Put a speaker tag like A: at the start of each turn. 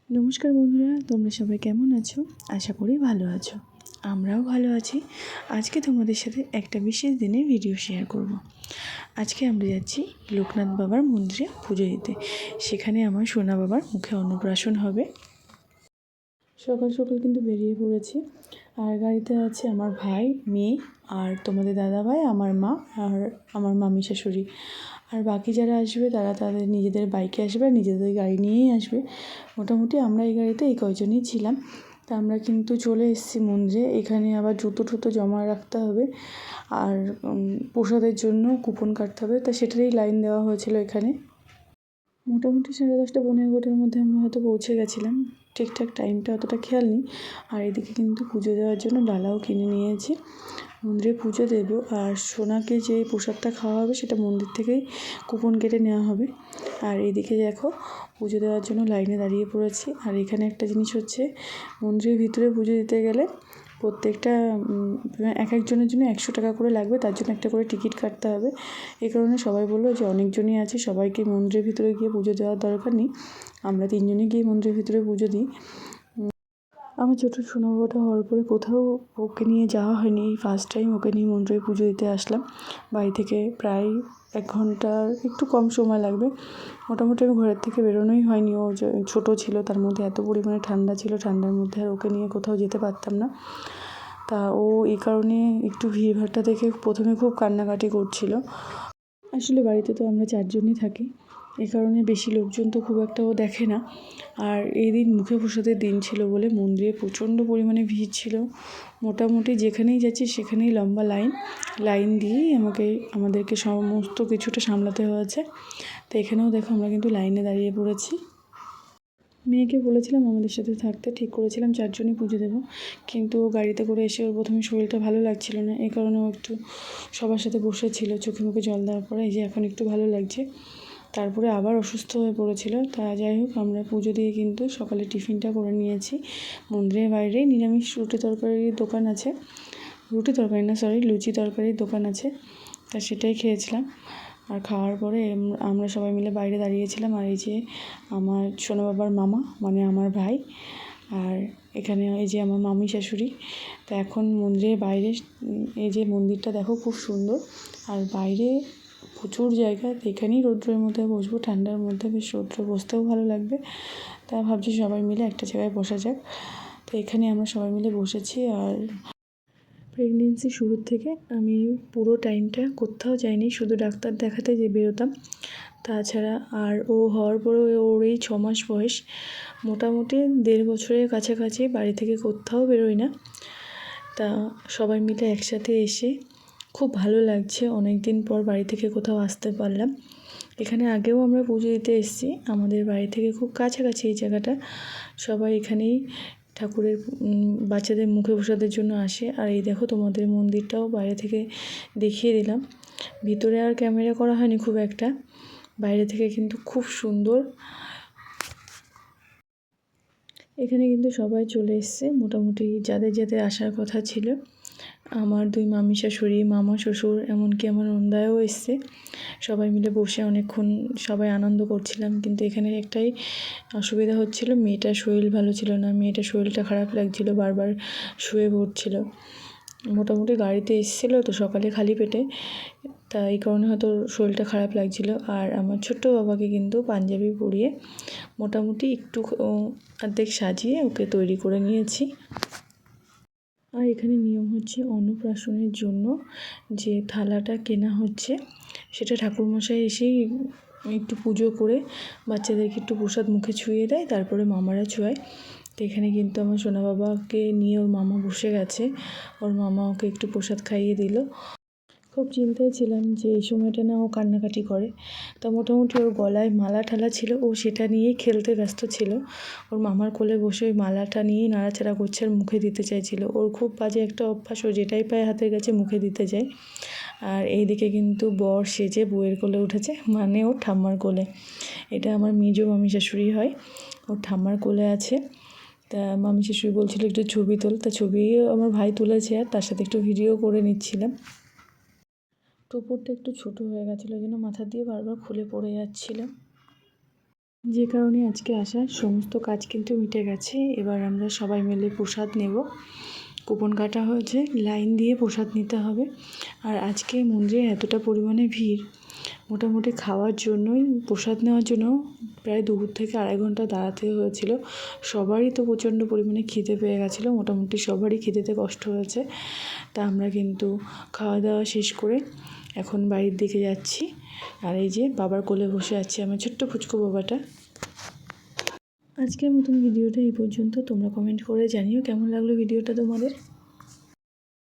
A: নমস্কার বন্ধুরা, তোমরা সবাই কেমন আছো? আশা করি ভালো আছো। আমরাও ভালো আছি। আজকে তোমাদের সাথে একটা বিশেষ দিনে ভিডিও শেয়ার করব। আজকে আমরা যাচ্ছি লোকনাথ বাবার মন্দিরে পুজো দিতে। সেখানে আমার সোনা বাবার মুখে অন্নপ্রাশন হবে। সকাল সকাল কিন্তু বেরিয়ে পড়েছি। আর গাড়িতে আছে আমার ভাই, মেয়ে আর তোমাদের দাদা ভাই, আমার মা আর আমার মামি শাশুড়ি। আর বাকি যারা আসবে তারা তাদের নিজেদের বাইকে আসবে, আর নিজেদের গাড়ি নিয়েই আসবে। মোটামুটি আমরা এই গাড়িতে এই কয়জনই ছিলাম। তা আমরা কিন্তু চলে এসেছি মন্দিরে। এখানে আবার জুতো টুতো জমা রাখতে হবে, আর প্রসাদের জন্য কুপন কাটতে হবে। তা সেটারই লাইন দেওয়া হয়েছিল এখানে। মোটামুটি 10:30 পৌনে 11টার মধ্যে আমরা হয়তো পৌঁছে গেছিলাম। ঠিকঠাক টাইমটা অতটা খেয়াল নেই। আর এদিকে কিন্তু পুজো দেওয়ার জন্য ডালাও কিনে নিয়েছি। মন্দিরে পুজো দেবো, আর সোনাকে যে প্রসাদটা খাওয়া হবে সেটা মন্দির থেকেই কুপন কেটে নেওয়া হবে। আর এইদিকে দেখো পুজো দেওয়ার জন্য লাইনে দাঁড়িয়ে পড়েছি। আর এখানে একটা জিনিস হচ্ছে, মন্দিরের ভিতরে পুজো দিতে গেলে প্রত্যেকটা এক একজনের জন্য 100 টাকা করে লাগবে। তার জন্য একটা করে টিকিট কাটতে হবে। এই কারণে সবাই বললো যে অনেকজনই আছে, সবাইকে মন্দিরের ভিতরে গিয়ে পুজো দেওয়ার দরকার নেই। আমরা 3জনই গিয়ে মন্দিরের ভিতরে পুজো দিই। আমার ছোটো সোনা বাবাটা হওয়ার পরে কোথাও ওকে নিয়ে যাওয়া হয়নি। এই ফার্স্ট টাইম ওকে নিয়ে মন্দিরে পুজো দিতে আসলাম। বাড়ি থেকে প্রায় 1 ঘন্টার একটু কম সময় লাগবে। মোটামুটি আমি ঘরের থেকে বেরোনোই হয়নি। ও যে ছোটো ছিল, তার মধ্যে এত পরিমাণে ঠান্ডা ছিল, ঠান্ডার মধ্যে আর ওকে নিয়ে কোথাও যেতে পারতাম না। তা ও এই কারণে একটু ভিড়ভাট্টা দেখে প্রথমে খুব কান্নাকাটি করছিল। আসলে বাড়িতে তো আমরা 4জনই থাকি, এই কারণে বেশি লোকজন তো খুব একটা ও দেখে না। আর এই দিন মুখে প্রসাদের দিন ছিল বলে মন্দিরে প্রচণ্ড পরিমাণে ভিড় ছিল। মোটামুটি যেখানেই যাচ্ছি সেখানেই লম্বা লাইন দিয়েই আমাদেরকে সমস্ত কিছুটা সামলাতে হয়েছে। তো এখানেও দেখো আমরা কিন্তু লাইনে দাঁড়িয়ে পড়েছি। মেয়েকে বলেছিলাম আমাদের সাথে থাকতে, ঠিক করেছিলাম 4জনই পুজো দেবো। কিন্তু ও গাড়িতে করে এসে ওর প্রথমে শরীরটা ভালো লাগছিল না, এই কারণে ও একটু সবার সাথে বসেছিল। চোখে মুখে জল দেওয়ার পরে এই যে এখন একটু ভালো লাগছে। তারপরে আবার অসুস্থ হয়ে পড়েছিল। তা যাই হোক, আমরা পুজো দিয়ে কিন্তু সকালে টিফিনটা করে নিয়েছি। মন্দিরের বাইরেই নিরামিষ রুটি তরকারির দোকান আছে। লুচি তরকারির দোকান আছে। তা সেটাই খেয়েছিলাম। আর খাওয়ার পরে আমরা সবাই মিলে বাইরে দাঁড়িয়েছিলাম। আর এই যে আমার সোনা বাবার মামা, মানে আমার ভাই, আর এখানে এই যে আমার মামি শাশুড়ি। তো এখন মন্দিরের বাইরে এই যে মন্দিরটা দেখো খুব সুন্দর। আর বাইরে প্রচুর জায়গা, এখানেই রৌদ্রের মধ্যে বসবো। ঠান্ডার মধ্যে বেশ রৌদ্রে বসতেও ভালো লাগবে। তা ভাবছি সবাই মিলে একটা জায়গায় বসা যাক। তো এখানে আমরা সবাই মিলে বসেছি। আর প্রেগনেন্সি শুরুর থেকে আমি পুরো টাইমটা কোথাও যাইনি, শুধু ডাক্তার দেখাতে যে বেরোতাম। তাছাড়া আর ও হওয়ার পরেও ওর এই 6 মাস বয়স, মোটামুটি 1.5 বছরের কাছাকাছি বাড়ি থেকে কোথাও বেরোই না। তা সবাই মিলে একসাথে এসে খুব ভালো লাগছে। অনেক দিন পর বাড়ি থেকে কোথাও আসতে পারলাম। এখানে আগেও আমরা পুজো দিতে এসেছি, আমাদের বাড়ি থেকে খুব কাছাকাছি এই জায়গাটা। সবাই এখানেই ঠাকুরের বাচ্চাদের মুখে প্রসাদের জন্য আসে। আর এই দেখো তোমাদের মন্দিরটাও বাইরে থেকে দেখিয়ে দিলাম। ভিতরে আর ক্যামেরা করা হয়নি খুব একটা, বাইরে থেকে কিন্তু খুব সুন্দর। এখানে কিন্তু সবাই চলে এসছে, মোটামুটি যাদের যাদের আসার কথা ছিল। আমার 2 মামি শাশুড়ি, মামা শ্বশুর, এমনকি আমার নন্দায়ও এসছে। সবাই মিলে বসে অনেকক্ষণ সবাই আনন্দ করছিলাম। কিন্তু এখানে একটাই অসুবিধা হচ্ছিল, মেয়েটার শরীর ভালো ছিল না। মেয়েটার শরীরটা খারাপ লাগছিল, বারবার শুয়ে পড়ছিল। মোটামুটি গাড়িতে এসেছিলো তো সকালে খালি পেটে, তা এই কারণে হয়তো শরীরটা খারাপ লাগছিল। আর আমার ছোট্ট বাবাকে কিন্তু পাঞ্জাবি পরিয়ে মোটামুটি একটু অর্ধেক সাজিয়ে ওকে তৈরি করে নিয়েছি। আর এখানে নিয়ম হচ্ছে, অন্নপ্রাশনের জন্য যে থালাটা কেনা হচ্ছে সেটা ঠাকুরমশাই এসেই একটু পুজো করে বাচ্চাদেরকে একটু প্রসাদ মুখে ছুঁয়ে দেয়, তারপরে মামারা ছোঁয়ায়। তো এখানে কিন্তু আমার সোনা বাবাকে নিয়ে ওর মামা বসে গেছে, ওর মামা ওকে একটু প্রসাদ খাইয়ে দিল। খুব চিন্তায় ছিলাম যে এই সময়টা না ও কান্নাকাটি করে। তা মোটামুটি ওর গলায় মালা ঠালা ছিল, ও সেটা নিয়েই খেলতে ব্যস্ত ছিল। ওর মামার কোলে বসে ওই মালাটা নিয়েই নাড়াচাড়া করছে আর মুখে দিতে চাইছিল। ওর খুব বাজে একটা অভ্যাস, ও যেটাই পায় হাতের কাছে মুখে দিতে যায়। আর এইদিকে কিন্তু বর সেজে বউয়ের কোলে উঠেছে, মানে ওর ঠাম্মার কোলে। এটা আমার মেজো মামি শাশুড়ি হয়, ওর ঠাম্মার কোলে আছে। তা মামি শাশুড়ি বলছিল একটু ছবি তোল, তা ছবিও আমার ভাই তুলেছে, আর তার সাথে একটু ভিডিও করে নিচ্ছিলাম। টোপরটা একটু ছোট হয়ে গেছিলো, যেন মাথা দিয়ে বারবার খুলে পড়ে যাচ্ছিলো। যে কারণে আজকে আসা সমস্ত কাজ কিন্তু মিটে গেছে। এবার আমরা সবাই মিলে প্রসাদ নেব। কুপন কাটা হয়েছে, লাইন দিয়ে প্রসাদ নিতে হবে। আর আজকে মন্দিরে এতটা পরিমাণে ভিড়, মোটামুটি খাওয়ার জন্যই, প্রসাদ নেওয়ার জন্য প্রায় 2 থেকে 2.5 ঘন্টা দাঁড়াতে হয়েছিল। সবারই তো প্রচণ্ড পরিমাণে খিদে পেয়ে গেছিলো, মোটামুটি সবারই খিদেতে কষ্ট হয়েছে। তা আমরা কিন্তু খাওয়া দাওয়া শেষ করে এখন বাড়ির দিকে যাচ্ছি। আর এই যে বাবার কোলে বসে আছে আমার ছোট্ট পুচকু বাবাটা। আজকের মতন ভিডিওটা এই পর্যন্ত। তোমরা কমেন্ট করে জানিও কেমন লাগলো ভিডিওটা তোমাদের।